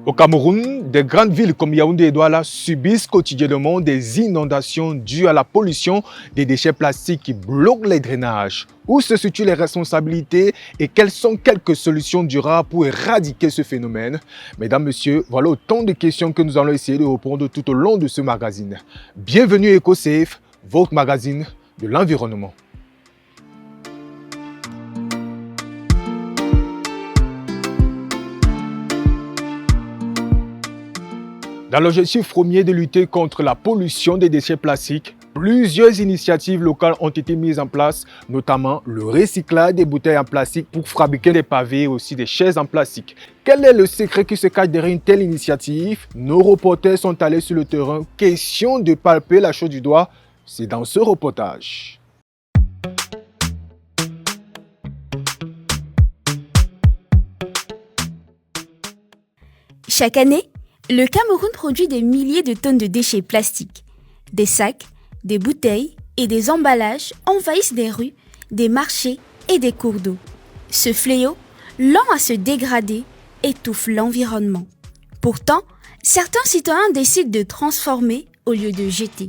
Au Cameroun, des grandes villes comme Yaoundé et Douala subissent quotidiennement des inondations dues à la pollution des déchets plastiques qui bloquent les drainages. Où se situent les responsabilités et quelles sont quelques solutions durables pour éradiquer ce phénomène? Mesdames, Messieurs, voilà autant de questions que nous allons essayer de répondre tout au long de ce magazine. Bienvenue à EcoSafe, votre magazine de l'environnement. Dans l'objectif premier de lutter contre la pollution des déchets plastiques, plusieurs initiatives locales ont été mises en place, notamment le recyclage des bouteilles en plastique pour fabriquer des pavés et aussi des chaises en plastique. Quel est le secret qui se cache derrière une telle initiative? Nos reporters sont allés sur le terrain. Question de palper la chose du doigt, c'est dans ce reportage. Chaque année, le Cameroun produit des milliers de tonnes de déchets plastiques. Des sacs, des bouteilles et des emballages envahissent des rues, des marchés et des cours d'eau. Ce fléau, lent à se dégrader, étouffe l'environnement. Pourtant, certains citoyens décident de transformer au lieu de jeter.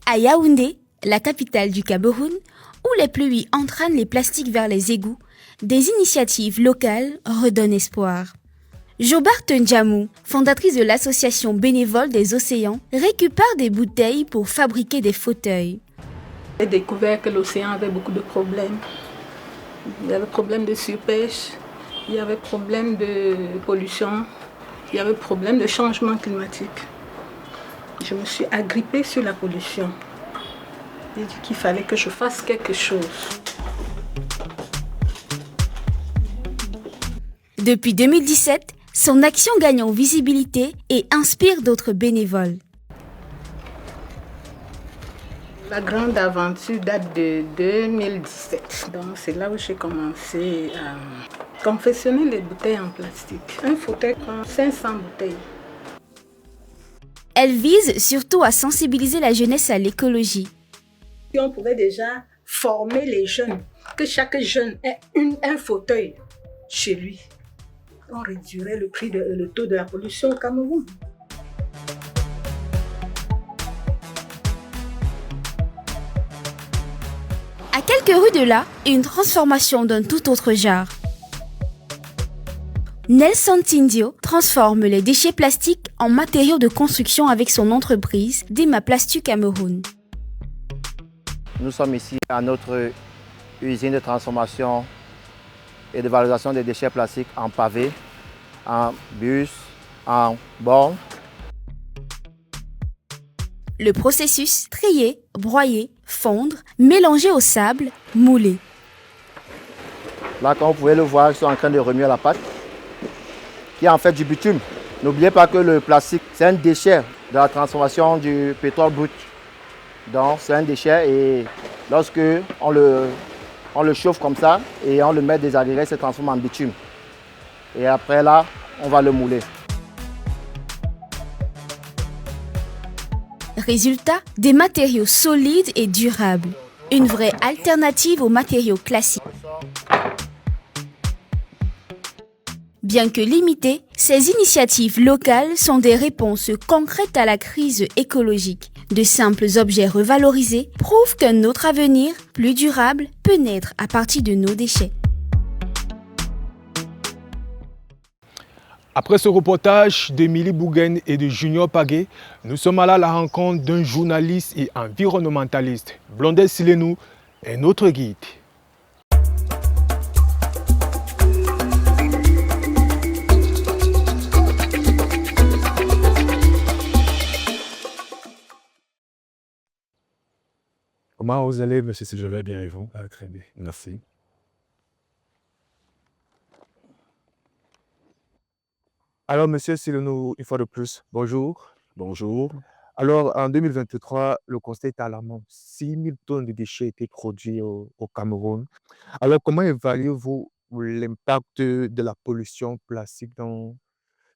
À Yaoundé, la capitale du Cameroun, où les pluies entraînent les plastiques vers les égouts, des initiatives locales redonnent espoir. Jobarte Ndjamou, fondatrice de l'association bénévole des océans, récupère des bouteilles pour fabriquer des fauteuils. J'ai découvert que l'océan avait beaucoup de problèmes. Il y avait problème de surpêche, il y avait problème de pollution, il y avait problème de changement climatique. Je me suis agrippée sur la pollution. J'ai dit qu'il fallait que je fasse quelque chose. Depuis 2017, son action gagne en visibilité et inspire d'autres bénévoles. La grande aventure date de 2017. Donc c'est là où j'ai commencé à confectionner les bouteilles en plastique. Un fauteuil prend 500 bouteilles. Elle vise surtout à sensibiliser la jeunesse à l'écologie. Si on pouvait déjà former les jeunes, que chaque jeune ait un fauteuil chez lui, on réduirait le taux de la pollution au Cameroun. À quelques rues de là, une transformation d'un tout autre genre. Nelson Tindio transforme les déchets plastiques en matériaux de construction avec son entreprise Demaplastu Cameroun. Nous sommes ici à notre usine de transformation et de valorisation des déchets plastiques en pavé, en bus, en borne. Le processus, trier, broyer, fondre, mélanger au sable, mouler. Là, comme vous pouvez le voir, ils sont en train de remuer la pâte, qui est en fait du bitume. N'oubliez pas que le plastique, c'est un déchet de la transformation du pétrole brut. Donc, c'est un déchet et lorsque on le chauffe comme ça et on le met des agrégats, il se transforme en bitume. Et après là, on va le mouler. Résultat, des matériaux solides et durables. Une vraie alternative aux matériaux classiques. Bien que limitées, ces initiatives locales sont des réponses concrètes à la crise écologique. De simples objets revalorisés prouvent qu'un autre avenir, plus durable, peut naître à partir de nos déchets. Après ce reportage d'Émilie Bouguen et de Junior Paguet, nous sommes allés à la rencontre d'un journaliste et environnementaliste. Blondel Silenou est notre guide. Comment vous allez, monsieur, si je vais bien et vous? Très bien, merci. Alors, monsieur Silono, une fois de plus, bonjour. Bonjour. Alors, en 2023, le constat est alarmant. 6 000 tonnes de déchets étaient produits au Cameroun. Alors, comment évaluez-vous l'impact de la pollution plastique dans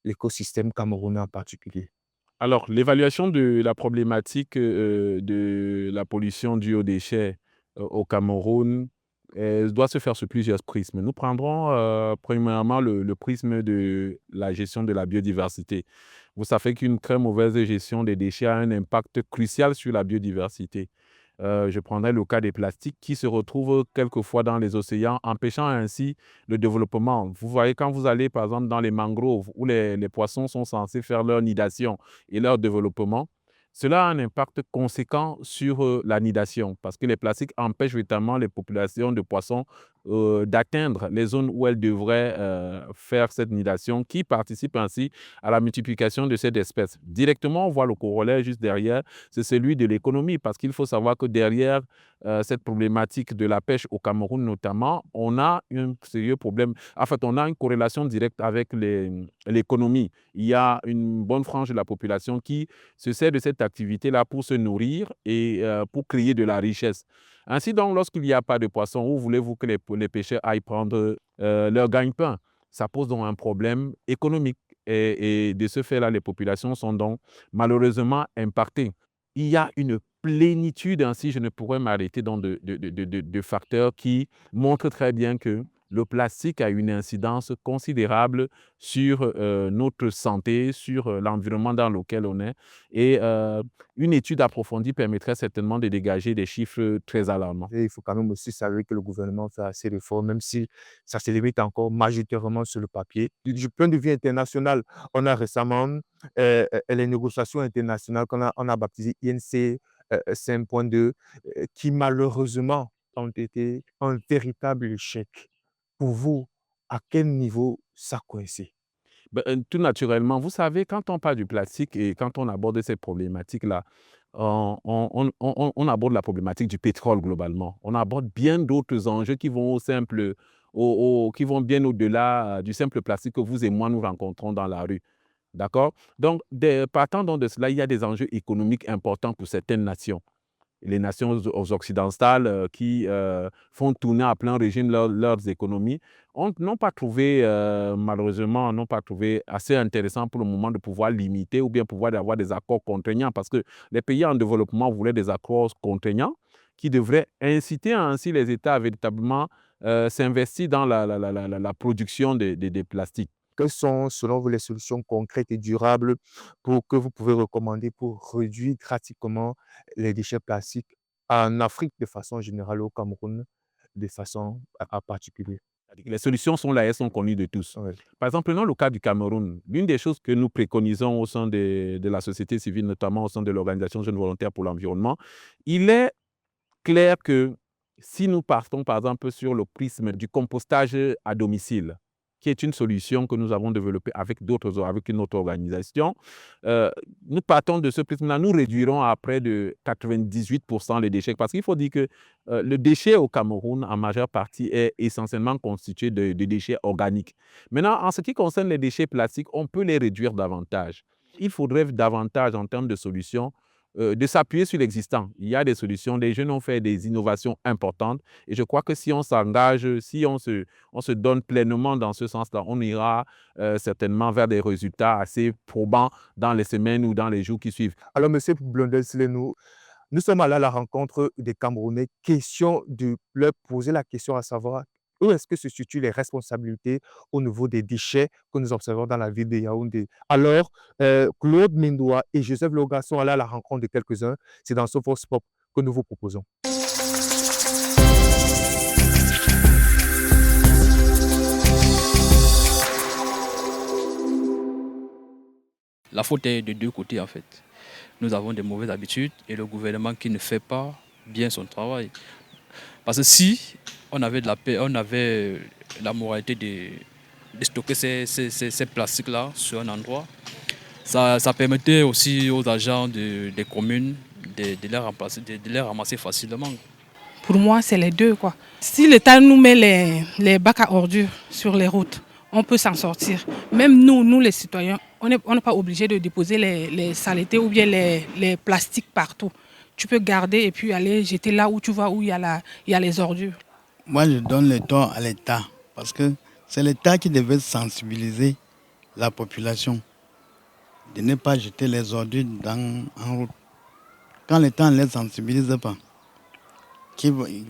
l'écosystème camerounais en particulier? Alors, l'évaluation de la problématique de la pollution due aux déchets au Cameroun doit se faire sur plusieurs prismes. Nous prendrons premièrement le prisme de la gestion de la biodiversité. Vous savez qu'une très mauvaise gestion des déchets a un impact crucial sur la biodiversité. Je prendrai le cas des plastiques qui se retrouvent quelquefois dans les océans, empêchant ainsi le développement. Vous voyez, quand vous allez par exemple dans les mangroves où les poissons sont censés faire leur nidation et leur développement, cela a un impact conséquent sur la nidation parce que les plastiques empêchent véritablement les populations de poissons d'atteindre les zones où elles devraient faire cette nidation qui participe ainsi à la multiplication de cette espèce. Directement, on voit le corollaire juste derrière, c'est celui de l'économie parce qu'il faut savoir que derrière cette problématique de la pêche au Cameroun notamment, on a un sérieux problème. En fait, on a une corrélation directe avec l'économie. Il y a une bonne frange de la population qui se sert de cette activité-là pour se nourrir et pour créer de la richesse. Ainsi donc, lorsqu'il n'y a pas de poissons, où voulez-vous que les pêcheurs aillent prendre leur gagne-pain? Ça pose donc un problème économique et de ce fait-là, les populations sont donc malheureusement impactées. Il y a une plénitude, ainsi je ne pourrais m'arrêter dans de facteurs qui montrent très bien que le plastique a une incidence considérable sur notre santé, sur l'environnement dans lequel on est. Et une étude approfondie permettrait certainement de dégager des chiffres très alarmants. Et il faut quand même aussi savoir que le gouvernement fait assez d'efforts, même si ça se limite encore majoritairement sur le papier. Du point de vue international, on a récemment les négociations internationales on a baptisées INC 5.2, qui malheureusement ont été un véritable échec. Pour vous, à quel niveau ça coïncide? Tout naturellement, vous savez, quand on parle du plastique et quand on aborde ces problématiques-là, on aborde la problématique du pétrole globalement. On aborde bien d'autres enjeux qui vont qui vont bien au-delà du simple plastique que vous et moi nous rencontrons dans la rue. D'accord? Donc, partant donc de cela, il y a des enjeux économiques importants pour certaines nations. Les nations occidentales qui font tourner à plein régime leurs économies n'ont pas trouvé, malheureusement, n'ont pas trouvé assez intéressant pour le moment de pouvoir limiter ou bien pouvoir avoir des accords contraignants parce que les pays en développement voulaient des accords contraignants qui devraient inciter ainsi les États à véritablement s'investir dans la production des plastiques. Quelles sont, selon vous, les solutions concrètes et durables que vous pouvez recommander pour réduire drastiquement les déchets plastiques en Afrique de façon générale, au Cameroun de façon particulière? Les solutions sont là, elles sont connues de tous. Ouais. Par exemple, prenons le cas du Cameroun. L'une des choses que nous préconisons au sein de la société civile, notamment au sein de l'organisation Jeunes Volontaires pour l'Environnement, il est clair que si nous partons par exemple sur le prisme du compostage à domicile, qui est une solution que nous avons développée avec une autre organisation, nous partons de ce prisme-là, nous réduirons à près de 98% les déchets. Parce qu'il faut dire que le déchet au Cameroun, en majeure partie, est essentiellement constitué de déchets organiques. Maintenant, en ce qui concerne les déchets plastiques, on peut les réduire davantage. Il faudrait davantage, en termes de solutions, de s'appuyer sur l'existant. Il y a des solutions, les jeunes ont fait des innovations importantes et je crois que si on s'engage, si on se donne pleinement dans ce sens-là, on ira certainement vers des résultats assez probants dans les semaines ou dans les jours qui suivent. Alors, M. Blondel-Sile, nous sommes allés à la rencontre des Camerounais. Question de leur poser la question à savoir où est-ce que se situent les responsabilités au niveau des déchets que nous observons dans la ville de Yaoundé. Alors, Claude Mendoa et Joseph Loga sont allés à la rencontre de quelques-uns. C'est dans ce Vox Pop que nous vous proposons. La faute est de deux côtés en fait. Nous avons des mauvaises habitudes et le gouvernement qui ne fait pas bien son travail. Parce que si on avait de la paix, on avait la moralité de stocker ces plastiques-là sur un endroit, ça permettait aussi aux agents des communes de les ramasser facilement. Pour moi, c'est les deux, quoi. Si l'État nous met les bacs à ordures sur les routes, on peut s'en sortir. Même nous les citoyens, on n'est pas obligé de déposer les saletés ou bien les plastiques partout. Tu peux garder et puis aller jeter là où tu vois, où il y a les ordures. Moi, je donne le tort à l'État parce que c'est l'État qui devait sensibiliser la population de ne pas jeter les ordures en route. Quand l'État ne les sensibilise pas,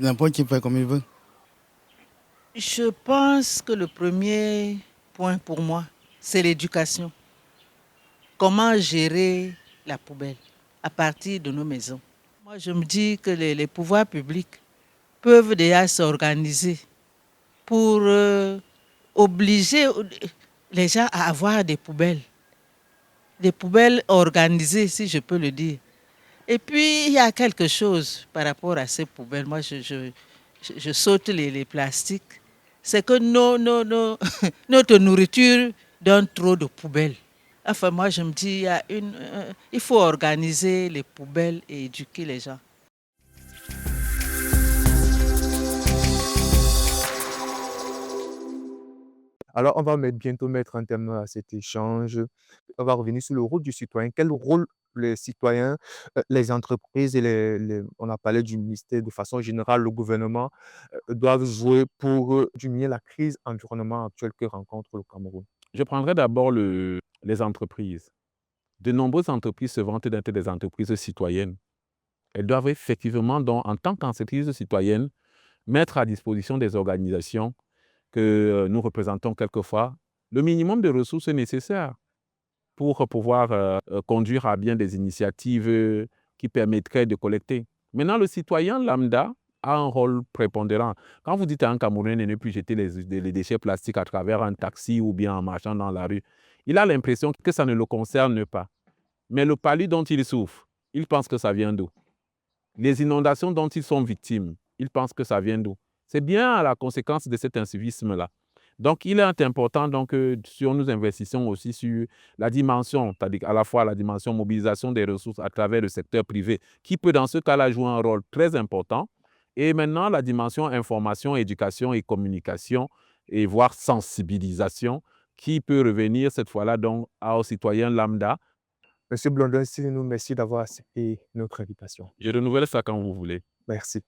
n'importe qui fait comme il veut. Je pense que le premier point pour moi, c'est l'éducation. Comment gérer la poubelle à partir de nos maisons. Moi, je me dis que les pouvoirs publics peuvent déjà s'organiser pour obliger les gens à avoir des poubelles organisées, si je peux le dire. Et puis, il y a quelque chose par rapport à ces poubelles. Moi, je saute les plastiques. C'est que notre nourriture donne trop de poubelles. Enfin, moi, je me dis, il faut organiser les poubelles et éduquer les gens. Alors, on va bientôt mettre un terme à cet échange. On va revenir sur le rôle du citoyen. Quel rôle les citoyens, les entreprises et on a parlé du ministère de façon générale, le gouvernement, doivent jouer pour diminuer la crise environnementale actuelle que rencontre le Cameroun? Je prendrai d'abord les entreprises. De nombreuses entreprises se vantent d'être des entreprises citoyennes. Elles doivent effectivement, donc, en tant qu'entreprises citoyennes, mettre à disposition des organisations que nous représentons quelquefois le minimum de ressources nécessaires pour pouvoir conduire à bien des initiatives qui permettraient de collecter. Maintenant, le citoyen lambda a un rôle prépondérant. Quand vous dites à un Camerounais de ne plus jeter les déchets plastiques à travers un taxi ou bien en marchant dans la rue, il a l'impression que ça ne le concerne pas. Mais le palu dont il souffre, il pense que ça vient d'où? Les inondations dont ils sont victimes, ils pensent que ça vient d'où? C'est bien à la conséquence de cet incivisme-là. Donc, il est important que nous investissions aussi sur la dimension, c'est-à-dire à la fois la dimension mobilisation des ressources à travers le secteur privé, qui peut dans ce cas-là jouer un rôle très important, et maintenant la dimension information, éducation et communication, et voire sensibilisation, qui peut revenir cette fois-là donc aux citoyens lambda. Monsieur Blondin, nous merci d'avoir accepté notre invitation. Je renouvelle ça quand vous voulez. Merci.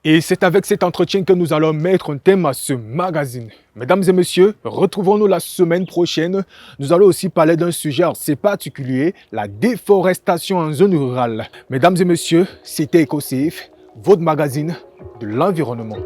Et c'est avec cet entretien que nous allons mettre un thème à ce magazine. Mesdames et messieurs, retrouvons-nous la semaine prochaine. Nous allons aussi parler d'un sujet assez particulier, la déforestation en zone rurale. Mesdames et messieurs, c'était EcoSafe, votre magazine de l'environnement.